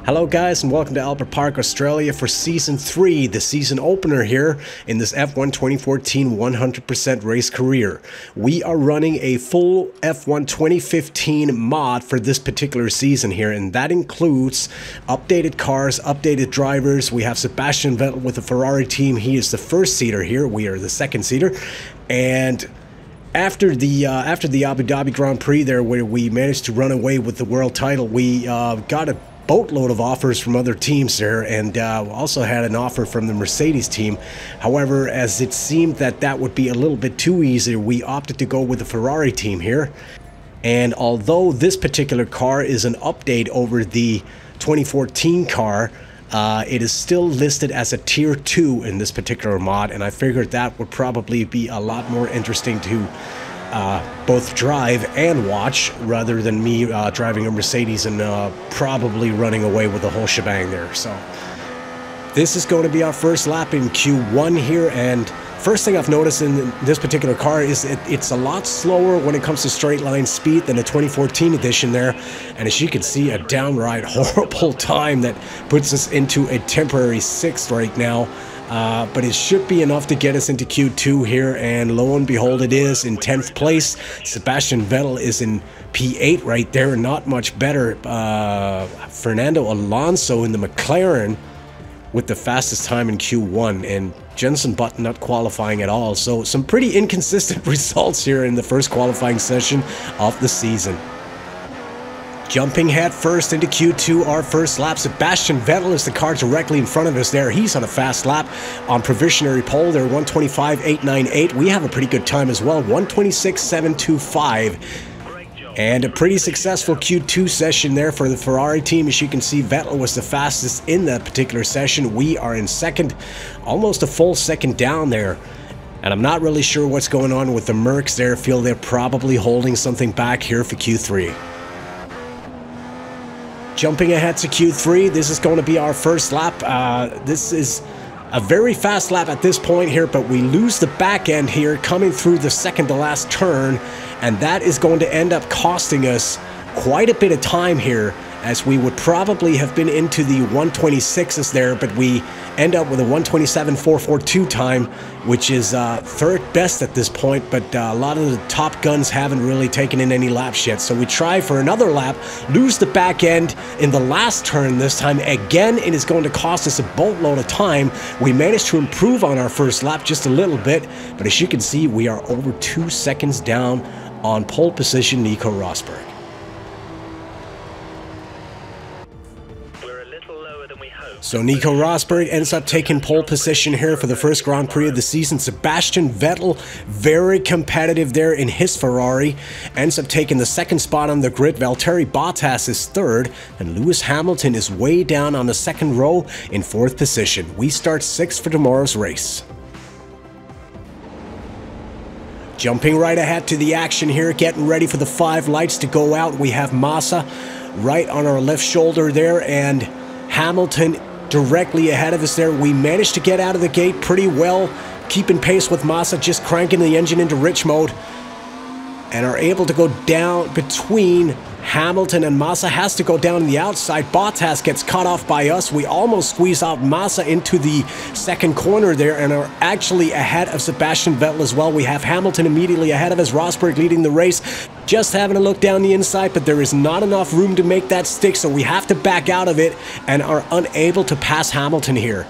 Hello guys, and welcome to Albert Park, Australia for Season 3, the season opener here in this F1 2014 100% race career. We are running a full F1 2015 mod for this particular season here, and that includes updated cars, updated drivers. We have Sebastian Vettel with the Ferrari team. He is the first seater here. We are the second seater. And after the Abu Dhabi Grand Prix there, where we managed to run away with the world title, we got a boatload of offers from other teams there, and also had an offer from the Mercedes team. However, as it seemed that would be a little bit too easy, we opted to go with the Ferrari team here. And although this particular car is an update over the 2014 car, it is still listed as a tier 2 in this particular mod, and I figured that would probably be a lot more interesting to both drive and watch, rather than me driving a Mercedes and probably running away with the whole shebang there. So this is going to be our first lap in Q1 here, and first thing I've noticed in this particular car is it's a lot slower when it comes to straight line speed than the 2014 edition there, and as you can see, a downright horrible time that puts us into a temporary 6th right now. But it should be enough to get us into Q2 here, and lo and behold, it is in 10th place. Sebastian Vettel is in P8 right there, not much better. Fernando Alonso in the McLaren with the fastest time in Q1, and Jenson Button not qualifying at all. So some pretty inconsistent results here in the first qualifying session of the season. Jumping head first into Q2, our first lap. Sebastian Vettel is the car directly in front of us there. He's on a fast lap on provisionary pole there, 125.898. We have a pretty good time as well, 126.725. And a pretty successful Q2 session there for the Ferrari team. As you can see, Vettel was the fastest in that particular session. We are in second, almost a full second down there. And I'm not really sure what's going on with the Mercs there. I feel they're probably holding something back here for Q3. Jumping ahead to Q3, this is going to be our first lap. This is a very fast lap at this point here, but we lose the back end here coming through the second to last turn, and that is going to end up costing us quite a bit of time here, as we would probably have been into the 126s there, but we end up with a 127.442 time, which is third best at this point, but a lot of the top guns haven't really taken in any laps yet. So we try for another lap, lose the back end in the last turn this time. Again, it is going to cost us a boatload of time. We managed to improve on our first lap just a little bit, but as you can see, we are over 2 seconds down on pole position Nico Rosberg. So Nico Rosberg ends up taking pole position here for the first Grand Prix of the season. Sebastian Vettel, very competitive there in his Ferrari, ends up taking the second spot on the grid. Valtteri Bottas is third, and Lewis Hamilton is way down on the second row in 4th position. We start 6th for tomorrow's race. Jumping right ahead to the action here, getting ready for the 5 lights to go out. We have Massa right on our left shoulder there, and Hamilton directly ahead of us there. We managed to get out of the gate pretty well, keeping pace with Massa, just cranking the engine into rich mode, and are able to go down between Hamilton and Massa. Has to go down the outside. Bottas gets cut off by us. We almost squeeze out Massa into the second corner there, and are actually ahead of Sebastian Vettel as well. We have Hamilton immediately ahead of us. Rosberg leading the race. Just having a look down the inside, but there is not enough room to make that stick, so we have to back out of it and are unable to pass Hamilton here.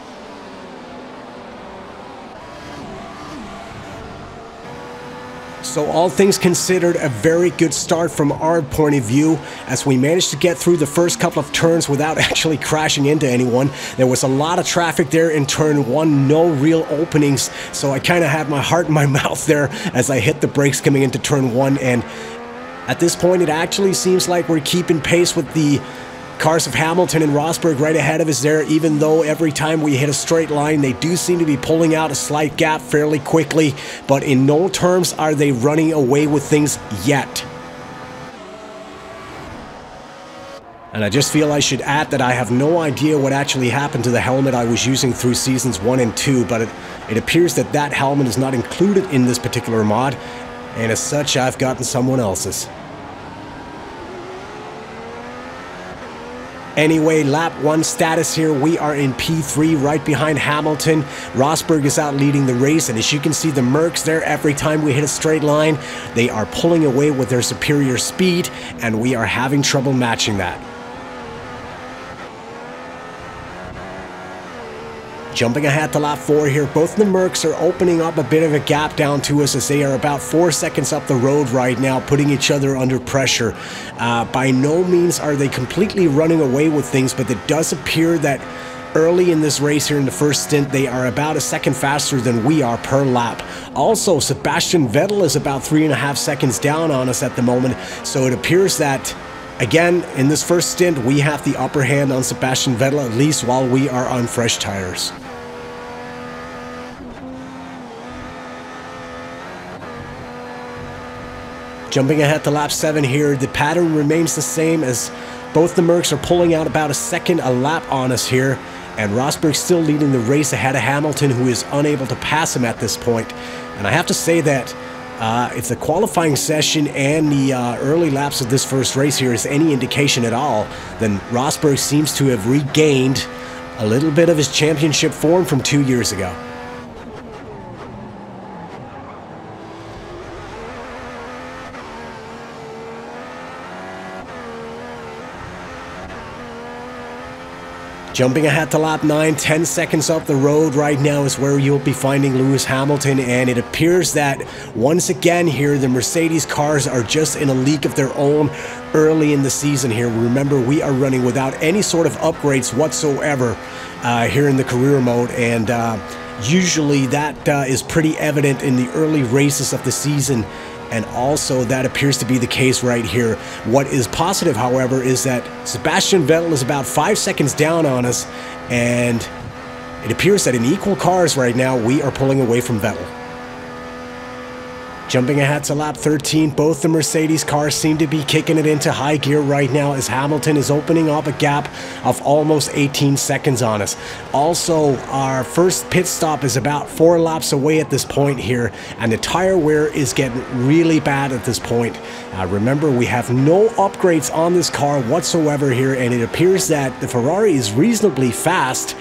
So all things considered, a very good start from our point of view, as we managed to get through the first couple of turns without actually crashing into anyone. There was a lot of traffic there in turn 1, no real openings, so I kind of had my heart in my mouth there as I hit the brakes coming into turn 1, and at this point it actually seems like we're keeping pace with the cars of Hamilton and Rosberg right ahead of us there, even though every time we hit a straight line, they do seem to be pulling out a slight gap fairly quickly, but in no terms are they running away with things yet. And I just feel I should add that I have no idea what actually happened to the helmet I was using through Seasons 1 and 2, but it appears that that helmet is not included in this particular mod, and as such I've gotten someone else's. Anyway, lap 1 status here, we are in P3 right behind Hamilton. Rosberg is out leading the race, and as you can see, the Mercs there, every time we hit a straight line, they are pulling away with their superior speed, and we are having trouble matching that. Jumping ahead to lap 4 here, both the Mercs are opening up a bit of a gap down to us as they are about 4 seconds up the road right now, putting each other under pressure. By no means are they completely running away with things, but it does appear that early in this race here in the first stint, they are about a second faster than we are per lap. Also, Sebastian Vettel is about 3.5 seconds down on us at the moment, so it appears that again, in this first stint, we have the upper hand on Sebastian Vettel, at least while we are on fresh tires. Jumping ahead to lap 7 here, the pattern remains the same as both the Mercs are pulling out about a second a lap on us here, and Rosberg still leading the race ahead of Hamilton, who is unable to pass him at this point. And I have to say that if the qualifying session and the early laps of this first race here is any indication at all, then Rosberg seems to have regained a little bit of his championship form from 2 years ago. Jumping ahead to lap 9, 10 seconds up the road right now is where you'll be finding Lewis Hamilton, and it appears that once again here the Mercedes cars are just in a league of their own early in the season here. Remember, we are running without any sort of upgrades whatsoever here in the career mode, and usually that is pretty evident in the early races of the season. And also that appears to be the case right here. What is positive, however, is that Sebastian Vettel is about 5 seconds down on us, and it appears that in equal cars right now, we are pulling away from Vettel. Jumping ahead to lap 13, both the Mercedes cars seem to be kicking it into high gear right now as Hamilton is opening up a gap of almost 18 seconds on us. Also, our first pit stop is about 4 laps away at this point here, and the tire wear is getting really bad at this point. Remember, we have no upgrades on this car whatsoever here, and it appears that the Ferrari is reasonably fast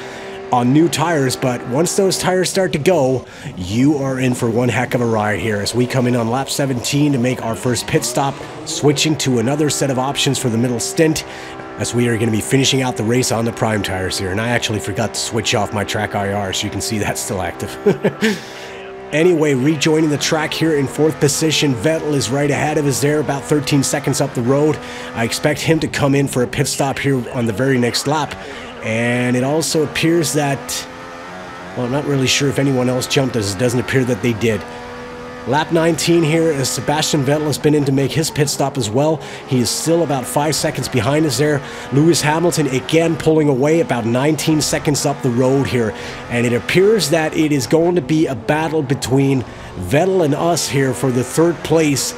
on new tires, but once those tires start to go, you are in for one heck of a ride here as we come in on lap 17 to make our first pit stop, switching to another set of options for the middle stint as we are going to be finishing out the race on the prime tires here. And I actually forgot to switch off my track IR, so you can see that's still active. Anyway, rejoining the track here in 4th position, Vettel is right ahead of us there, about 13 seconds up the road. I expect him to come in for a pit stop here on the very next lap. And it also appears that, well, I'm not really sure if anyone else jumped, as it doesn't appear that they did. Lap 19 here, as Sebastian Vettel has been in to make his pit stop as well. He is still about 5 seconds behind us there. Lewis Hamilton again pulling away about 19 seconds up the road here. And it appears that it is going to be a battle between Vettel and us here for the 3rd place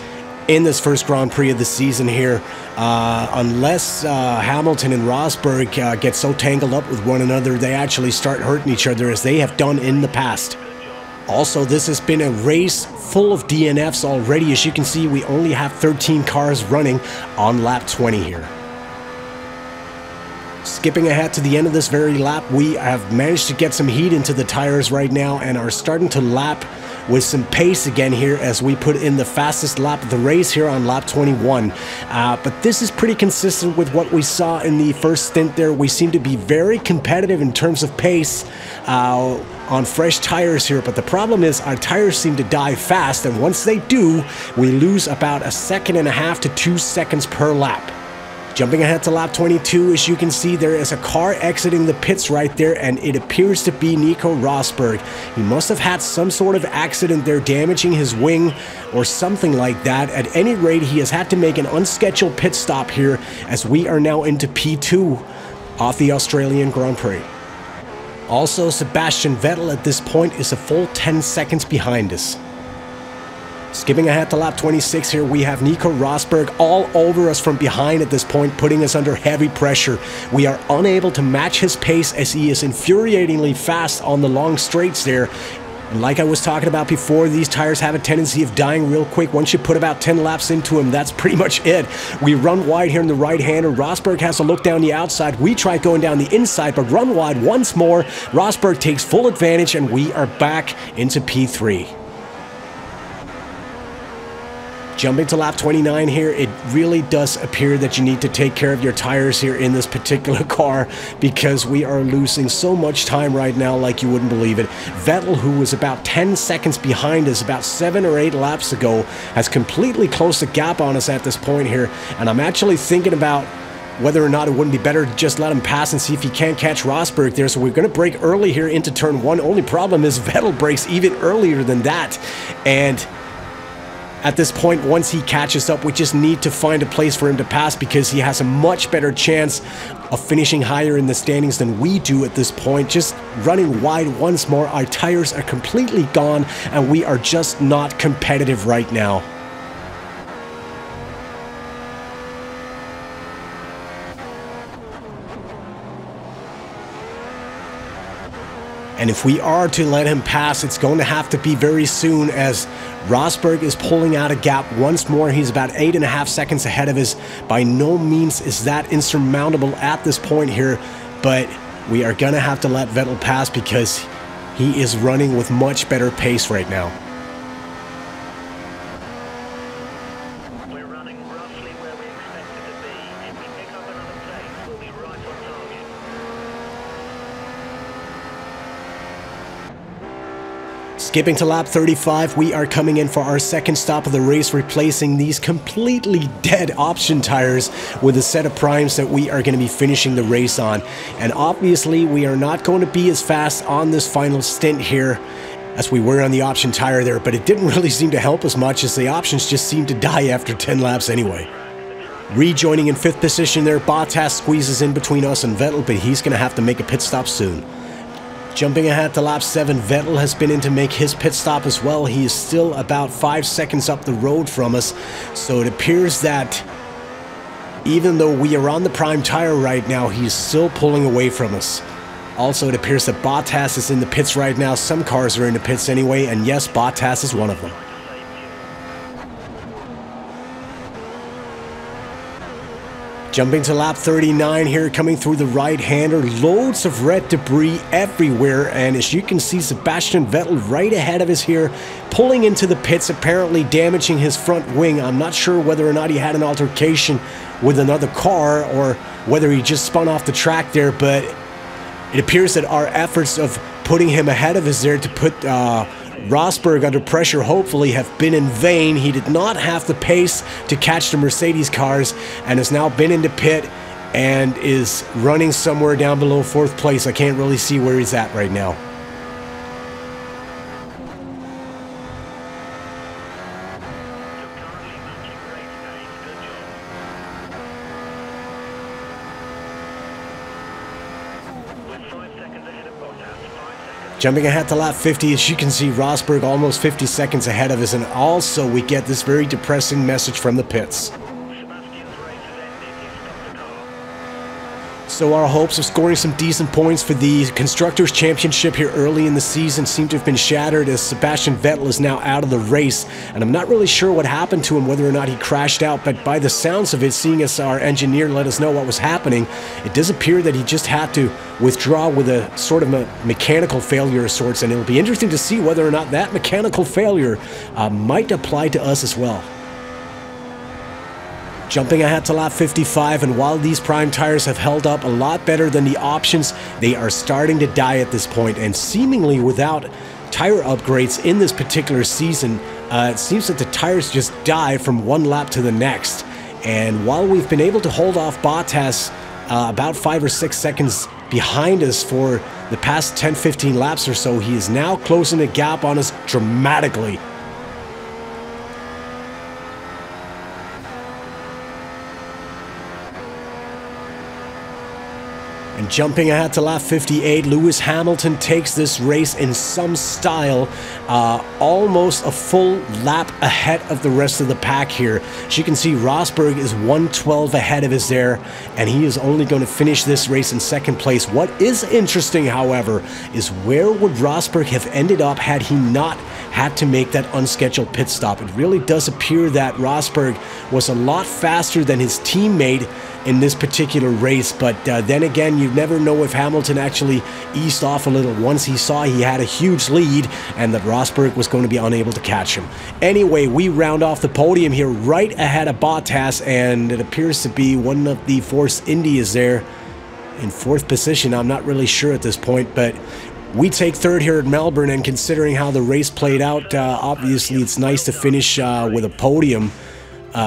in this first Grand Prix of the season here, unless Hamilton and Rosberg get so tangled up with one another they actually start hurting each other as they have done in the past. Also, this has been a race full of DNFs already. As you can see, we only have 13 cars running on lap 20 here. Skipping ahead to the end of this very lap, we have managed to get some heat into the tires right now and are starting to lap with some pace again here as we put in the fastest lap of the race here on lap 21. But this is pretty consistent with what we saw in the first stint there. We seem to be very competitive in terms of pace on fresh tires here, but the problem is our tires seem to die fast, and once they do, we lose about 1.5 seconds to 2 seconds per lap. Jumping ahead to lap 22, as you can see, there is a car exiting the pits right there, and it appears to be Nico Rosberg. He must have had some sort of accident there, damaging his wing or something like that. At any rate, he has had to make an unscheduled pit stop here as we are now into P2 off the Australian Grand Prix. Also, Sebastian Vettel at this point is a full 10 seconds behind us. Skipping ahead to lap 26 here, we have Nico Rosberg all over us from behind at this point, putting us under heavy pressure. We are unable to match his pace as he is infuriatingly fast on the long straights there. And like I was talking about before, these tires have a tendency of dying real quick. Once you put about 10 laps into them, that's pretty much it. We run wide here in the right-hander. Rosberg has to look down the outside. We try going down the inside, but run wide once more. Rosberg takes full advantage, and we are back into P3. Jumping to lap 29 here, it really does appear that you need to take care of your tires here in this particular car because we are losing so much time right now like you wouldn't believe it. Vettel, who was about 10 seconds behind us about 7 or 8 laps ago, has completely closed the gap on us at this point here, and I'm actually thinking about whether or not it wouldn't be better to just let him pass and see if he can't catch Rosberg there. So we're going to brake early here into turn 1. Only problem is Vettel brakes even earlier than that, and at this point, once he catches up, we just need to find a place for him to pass because he has a much better chance of finishing higher in the standings than we do at this point. Just running wide once more, our tires are completely gone and we are just not competitive right now. And if we are to let him pass, it's going to have to be very soon as Rosberg is pulling out a gap once more. He's about 8.5 seconds ahead of us. By no means is that insurmountable at this point here, but we are going to have to let Vettel pass because he is running with much better pace right now. We're running roughly where we expected to be. If we pick up another place, we'll be right on target. Skipping to lap 35, we are coming in for our second stop of the race, replacing these completely dead option tires with a set of primes that we are going to be finishing the race on. And obviously, we are not going to be as fast on this final stint here as we were on the option tire there, but it didn't really seem to help us much as the options just seemed to die after 10 laps anyway. Rejoining in 5th position there, Bottas squeezes in between us and Vettel, but he's going to have to make a pit stop soon. Jumping ahead to lap 7, Vettel has been in to make his pit stop as well. He is still about 5 seconds up the road from us, so it appears that even though we are on the prime tire right now, he's still pulling away from us. Also, it appears that Bottas is in the pits right now. Some cars are in the pits anyway, and yes, Bottas is one of them. Jumping to lap 39 here, coming through the right-hander, loads of red debris everywhere, and as you can see, Sebastian Vettel right ahead of us here, pulling into the pits, apparently damaging his front wing. I'm not sure whether or not he had an altercation with another car or whether he just spun off the track there, but it appears that our efforts of putting him ahead of us there to put Rosberg under pressure hopefully have been in vain. He did not have the pace to catch the Mercedes cars and has now been into pit and is running somewhere down below 4th place. I can't really see where he's at right now. Jumping ahead to lap 50, as you can see, Rosberg almost 50 seconds ahead of us, and also we get this very depressing message from the pits. So our hopes of scoring some decent points for the Constructors' Championship here early in the season seem to have been shattered as Sebastian Vettel is now out of the race. And I'm not really sure what happened to him, whether or not he crashed out, but by the sounds of it, seeing as our engineer let us know what was happening, it does appear that he just had to withdraw with a sort of a mechanical failure of sorts, and it'll be interesting to see whether or not that mechanical failure might apply to us as well. Jumping ahead to lap 55, and while these prime tires have held up a lot better than the options, they are starting to die at this point, and seemingly without tire upgrades in this particular season, it seems that the tires just die from one lap to the next. And while we've been able to hold off Bottas about 5 or 6 seconds behind us for the past 10-15 laps or so, he is now closing the gap on us dramatically. And jumping ahead to lap 58, Lewis Hamilton takes this race in some style, almost a full lap ahead of the rest of the pack here. As you can see, Rosberg is 112 ahead of us there, and he is only going to finish this race in second place. What is interesting, however, is where would Rosberg have ended up had he not had to make that unscheduled pit stop. It really does appear that Rosberg was a lot faster than his teammate in this particular race, but then again, you never know if Hamilton actually eased off a little once he saw he had a huge lead and that Rosberg was going to be unable to catch him. Anyway, we round off the podium here right ahead of Bottas, and it appears to be one of the Force Indias there in fourth position. I'm not really sure at this point, but we take third here at Melbourne, and considering how the race played out, obviously it's nice to finish with a podium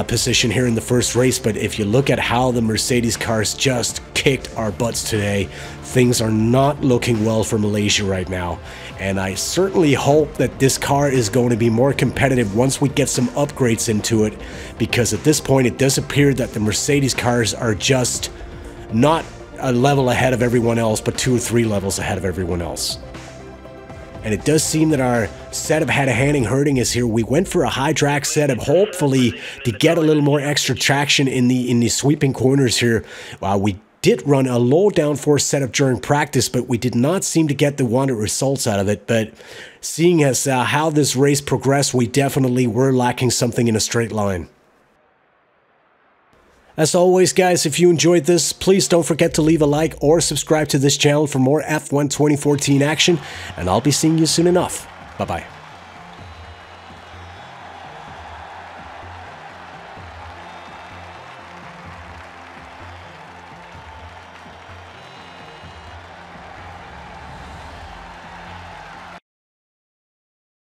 position here in the first race. But if you look at how the Mercedes cars just kicked our butts today, things are not looking well for Malaysia right now. And I certainly hope that this car is going to be more competitive once we get some upgrades into it, because at this point it does appear that the Mercedes cars are just not a level ahead of everyone else, but 2 or 3 levels ahead of everyone else. And it does seem that our setup had a hand in hurting us here. We went for a high drag setup, hopefully to get a little more extra traction in the sweeping corners here. We did run a low downforce setup during practice, but we did not seem to get the wanted results out of it. But seeing as how this race progressed, we definitely were lacking something in a straight line. As always, guys, if you enjoyed this, please don't forget to leave a like or subscribe to this channel for more F1 2014 action, and I'll be seeing you soon enough. Bye-bye.